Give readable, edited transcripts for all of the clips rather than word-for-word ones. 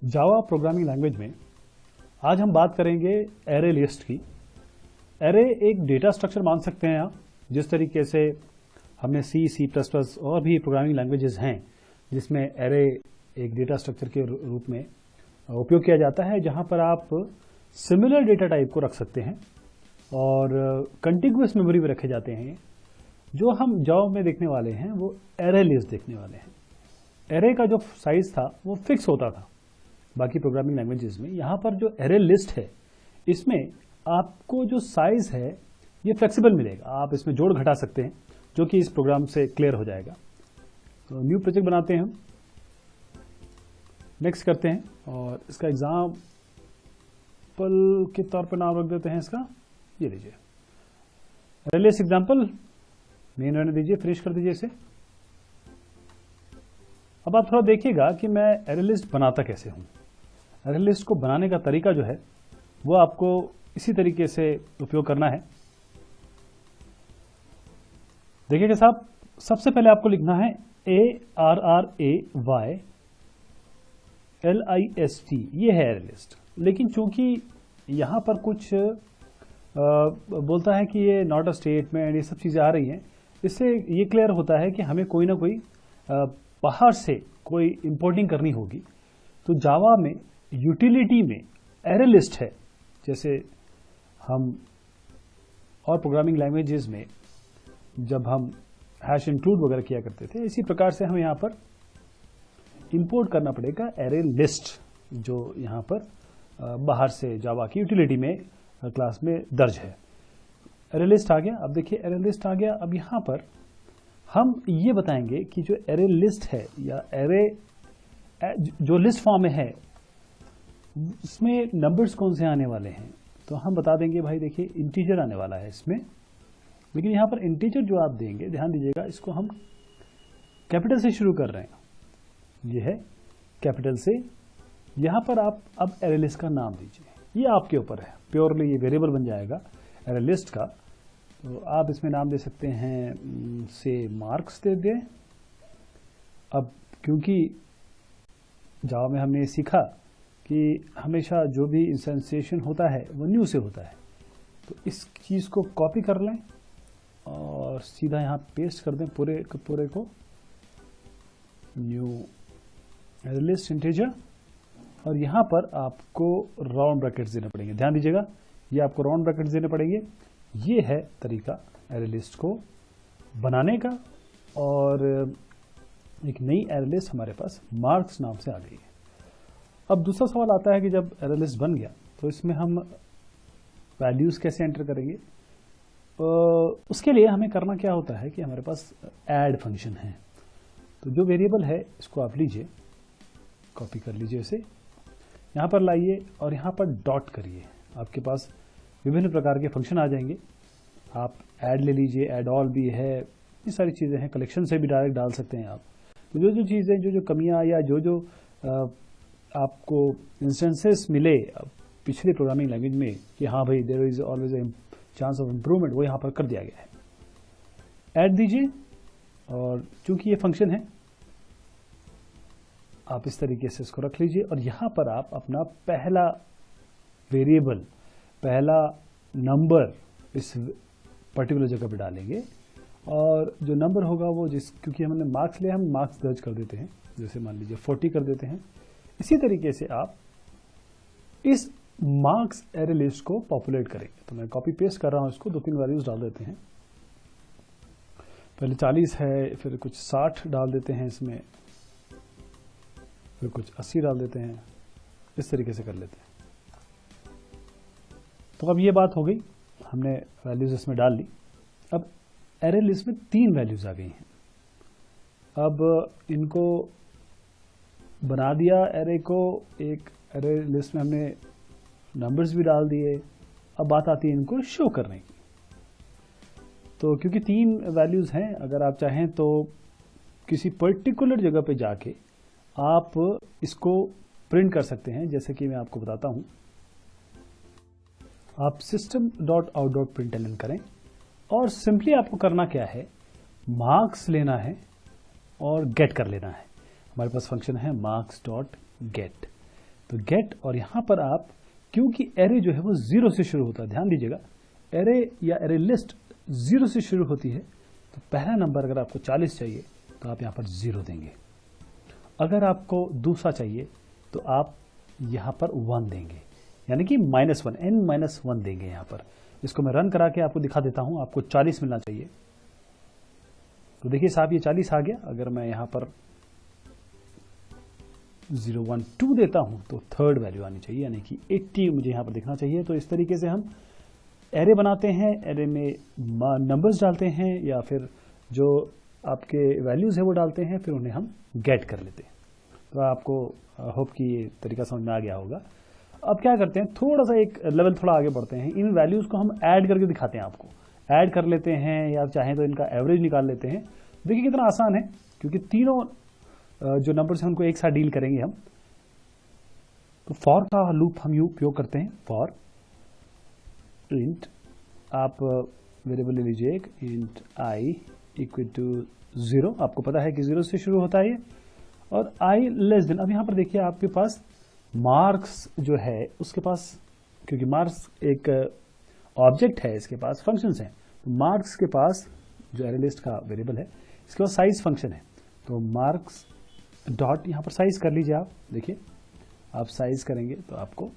Java programming language में आज हम बात करेंगे एरे लिस्ट की। एरे एक डेटा स्ट्रक्चर मान सकते हैं आप, जिस तरीके से हमने सी प्लस प्लस और भी प्रोग्रामिंग लैंग्वेजेस हैं जिसमें एरे एक डेटा स्ट्रक्चर के रूप में उपयोग किया जाता है, जहां पर आप सिमिलर डेटा टाइप को रख सकते हैं और कंटिग्यूअस मेमोरी में रखे जाते हैं। जो हम जावा में देखने वाले हैं वो एरे लिस्ट देखने वाले हैं। एरे का जो साइज था वो फिक्स होता था बाकी प्रोग्रामिंग लैंग्वेजेस में। यहाँ पर जो एरे लिस्ट है इसमें आपको जो साइज है ये फ्लेक्सिबल मिलेगा, आप इसमें जोड़ घटा सकते हैं, जो कि इस प्रोग्राम से क्लियर हो जाएगा। तो न्यू प्रोजेक्ट बनाते हैं हम, नेक्स्ट करते हैं और इसका एग्जाम्पल के तौर पर नाम रख देते हैं इसका, ये लीजिए एरे लिस्ट एग्जाम्पल, मेन रहने दीजिए, फिनिश कर दीजिए इसे। अब आप थोड़ा देखिएगा कि मैं एरे लिस्ट बनाता कैसे हूं। एरे लिस्ट को बनाने का तरीका जो है वो आपको इसी तरीके से उपयोग करना है। देखिएगा साहब, सबसे पहले आपको लिखना है ARRAYLIST, ये है एरे लिस्ट। लेकिन चूंकि यहां पर कुछ बोलता है कि ये नॉट अ स्टेटमेंट, ये सब चीजें आ रही हैं, इससे ये क्लियर होता है कि हमें कोई ना कोई बाहर से कोई इंपोर्टिंग करनी होगी। तो जावा में यूटिलिटी में एरे लिस्ट है, जैसे हम और प्रोग्रामिंग लैंग्वेजेस में जब हम हैश इंक्लूड वगैरह किया करते थे, इसी प्रकार से हमें यहाँ पर इंपोर्ट करना पड़ेगा एरे लिस्ट, जो यहाँ पर बाहर से जावा की यूटिलिटी में क्लास में दर्ज है। एरे लिस्ट आ गया। अब देखिए एरे लिस्ट आ गया। अब यहाँ पर हम ये बताएंगे कि जो एरे लिस्ट है या एरे जो लिस्ट फॉर्म में है उसमें नंबर्स कौन से आने वाले हैं। तो हम बता देंगे भाई देखिए इंटीजर आने वाला है इसमें। लेकिन यहाँ पर इंटीजर जो आप देंगे, ध्यान दीजिएगा, इसको हम कैपिटल से शुरू कर रहे हैं, ये है कैपिटल से। यहाँ पर आप अब एरे लिस्ट का नाम दीजिए, ये आपके ऊपर है, प्योरली ये वेरिएबल बन जाएगा एरे लिस्ट का। तो आप इसमें नाम दे सकते हैं से मार्क्स दे दें। अब क्योंकि जावा में हमने सीखा कि हमेशा जो भी इंस्टेंसिएशन होता है वो न्यू से होता है, तो इस चीज़ को कॉपी कर लें और सीधा यहाँ पेस्ट कर दें पूरे को, न्यू एरे लिस्ट इंटीजर। और यहाँ पर आपको राउंड ब्रैकेट्स देने पड़ेंगे, ध्यान दीजिएगा, ये आपको राउंड ब्रैकेट्स देने पड़ेंगे। ये है तरीका एरे लिस्ट को बनाने का। और एक नई एरे लिस्ट हमारे पास मार्क्स नाम से आ गई है। अब दूसरा सवाल आता है कि जब एरे लिस्ट बन गया तो इसमें हम वैल्यूज कैसे एंटर करेंगे। उसके लिए हमें करना क्या होता है कि हमारे पास ऐड फंक्शन है। तो जो वेरिएबल है इसको आप लीजिए, कॉपी कर लीजिए इसे, यहाँ पर लाइए और यहाँ पर डॉट करिए। आपके पास विभिन्न प्रकार के फंक्शन आ जाएंगे। आप ऐड ले लीजिए, ऐड ऑल भी है, ये सारी चीज़ें हैं। कलेक्शन से भी डायरेक्ट डाल सकते हैं आप। तो जो चीज़ें, जो कमियां या जो आपको इंस्टेंसेस मिले पिछले प्रोग्रामिंग लैंग्वेज में कि हाँ भाई there is always a chance of improvement, वो यहाँ पर कर दिया गया है। ऐड दीजिए और चूंकि ये फंक्शन है आप इस तरीके से इसको रख लीजिए और यहाँ पर आप अपना पहला वेरिएबल, पहला नंबर इस पर्टिकुलर जगह पे डालेंगे। और जो नंबर होगा वो क्योंकि हमने मार्क्स लिया, हम मार्क्स दर्ज कर देते हैं, जैसे मान लीजिए 40 कर देते हैं। इसी तरीके से आप इस मार्क्स एरे लिस्ट को पॉपुलेट करेंगे। तो मैं कॉपी पेस्ट कर रहा हूं इसको, 2-3 वैल्यूज डाल देते हैं। पहले 40 है, फिर कुछ 60 डाल देते हैं इसमें, फिर कुछ 80 डाल देते हैं, इस तरीके से कर लेते हैं। तो अब ये बात हो गई, हमने वैल्यूज इसमें डाल ली। अब एरे लिस्ट में 3 वैल्यूज आ गई हैं। अब इनको बना दिया एरे को, एक एरे लिस्ट में हमने नंबर्स भी डाल दिए। अब बात आती है इनको शो करने की। तो क्योंकि 3 वैल्यूज हैं, अगर आप चाहें तो किसी पर्टिकुलर जगह पे जाके आप इसको प्रिंट कर सकते हैं। जैसे कि मैं आपको बताता हूं, आप system.out.println करें और सिंपली आपको करना क्या है, मार्क्स लेना है और गेट कर लेना है। हमारे पास फंक्शन है marks.get। तो गेट, और यहां पर आप, क्योंकि एरे जो है वो 0 से शुरू होता है, ध्यान दीजिएगा, एरे या एरे लिस्ट 0 से शुरू होती है, तो पहला नंबर अगर आपको 40 चाहिए तो आप यहां पर 0 देंगे। अगर आपको दूसरा चाहिए तो आप यहां पर 1 देंगे, यानी कि -1, n-1 देंगे यहां पर। इसको मैं रन करा के आपको दिखा देता हूं, आपको 40 मिलना चाहिए। तो देखिए साहब, ये 40 आ गया। अगर मैं यहां पर 0, 1, 2 देता हूं तो थर्ड वैल्यू आनी चाहिए, यानी कि 80 मुझे यहां पर दिखना चाहिए। तो इस तरीके से हम एरे बनाते हैं, एरे में नंबर्स डालते हैं या फिर जो आपके वैल्यूज है वो डालते हैं, फिर उन्हें हम गेट कर लेते हैं। तो आपको होप कि ये तरीका समझ में आ गया होगा। अब क्या करते हैं, थोड़ा सा एक लेवल थोड़ा आगे बढ़ते हैं। इन वैल्यूज को हम ऐड करके दिखाते हैं, आपको ऐड कर लेते हैं या चाहें तो इनका एवरेज निकाल लेते हैं। देखिए कितना आसान है, क्योंकि तीनों जो नंबर्स हैं उनको एक साथ डील करेंगे हम। तो फॉर का लूप हम उपयोग करते हैं, फॉर इंट, आप वेरिएबल ले लीजिए एक, इंट आई इक्वल टू 0, आपको पता है कि 0 से शुरू होता है ये, और आई लेस देन। अब यहां पर देखिए आपके पास मार्क्स जो है उसके पास, क्योंकि मार्क्स एक ऑब्जेक्ट है, इसके पास फंक्शंस हैं, तो मार्क्स के पास जो एरे लिस्ट का वेरिएबल है इसके पास साइज फंक्शन है। तो मार्क्स डॉट यहां पर साइज कर लीजिए आप, देखिए आप साइज करेंगे तो आपको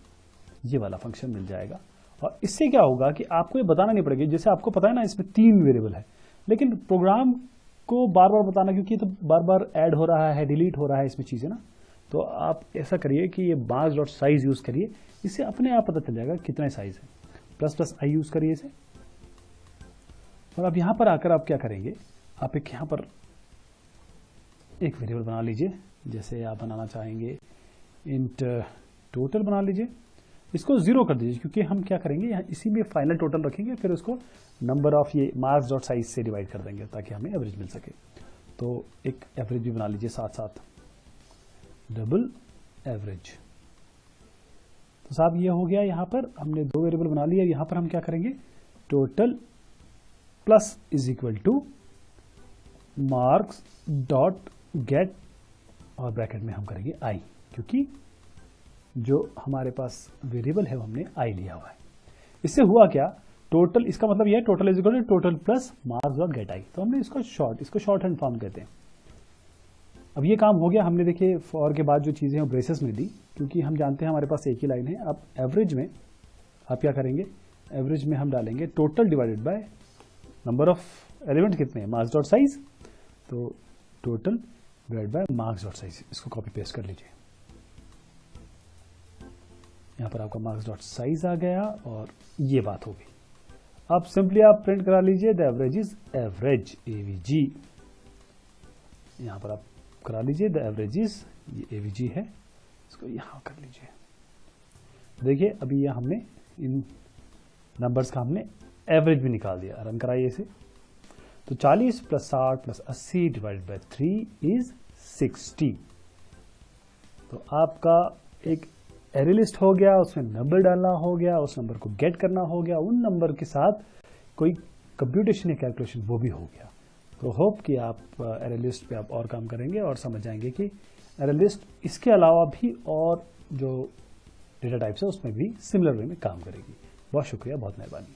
ये वाला फंक्शन मिल जाएगा। और इससे क्या होगा कि आपको ये बताना नहीं पड़ेगा, जैसे आपको पता है ना इसमें 3 वेरिएबल है, लेकिन प्रोग्राम को बार बार बताना, क्योंकि तो बार बार ऐड हो रहा है, डिलीट हो रहा है इसमें चीजें ना, तो आप ऐसा करिए कि ये मार्क्स डॉट साइज यूज करिए, इससे अपने आप पता चल जाएगा कितना साइज है। प्लस आई यूज करिए इसे। और अब यहां पर आकर आप क्या करेंगे, आप एक यहां पर एक वेरिएबल बना लीजिए, जैसे आप बनाना चाहेंगे इंट टोटल बना लीजिए, इसको 0 कर दीजिए, क्योंकि हम क्या करेंगे यहाँ इसी में फाइनल टोटल रखेंगे, फिर उसको नंबर ऑफ ये मार्क्स डॉट साइज से डिवाइड कर देंगे ताकि हमें एवरेज मिल सके। तो एक एवरेज भी बना लीजिए साथ साथ, डबल एवरेज। तो साहब ये हो गया, यहां पर हमने 2 वेरिएबल बना लिया। यहां पर हम क्या करेंगे, total plus is equal two marks dot gate, और ब्रैकेट में हम करेंगे आई, क्योंकि जो हमारे पास वेरिएबल है वो हमने आई लिया हुआ है। इससे हुआ क्या, टोटल, इसका मतलब यह है total is equal to total plus marks dot get I. तो हमने इसको शॉर्ट हैंड फॉर्म कहते हैं। अब ये काम हो गया, हमने देखिए फॉर के बाद जो चीजें हैं ब्रेसेस में दी, क्योंकि हम जानते हैं हमारे पास एक ही लाइन है। अब एवरेज में आप क्या करेंगे, एवरेज में हम डालेंगे total divided by number of element कितने हैं, मार्क्स डॉट साइज, तो total divide by marks dot size, इसको कॉपी पेस्ट कर लीजिए। यहां पर आपका मार्क्स डॉट साइज आ गया और ये बात हो गई। अब सिंपली आप प्रिंट करा लीजिए the average is average, AVG, यहां पर आप करा लीजिए द एवरेज इज, ये एवीजी है, इसको यहां कर लीजिए। देखिए अभी ये हमने इन नंबर्स का हमने एवरेज भी निकाल दिया। रन कराइए इसे। तो 40 plus 60 plus 80 divided by 3 is 60। तो आपका एक एरे लिस्ट हो गया, उसमें नंबर डालना हो गया, उस नंबर को गेट करना हो गया, उन नंबर के साथ कोई कंप्यूटेशन या कैलकुलेशन वो भी हो गया। तो होप कि आप एरे लिस्ट पे आप और काम करेंगे और समझ जाएंगे कि एरे लिस्ट इसके अलावा भी और जो डेटा टाइप्स है उसमें भी सिमिलर वे में काम करेगी। बहुत शुक्रिया, बहुत मेहरबानी।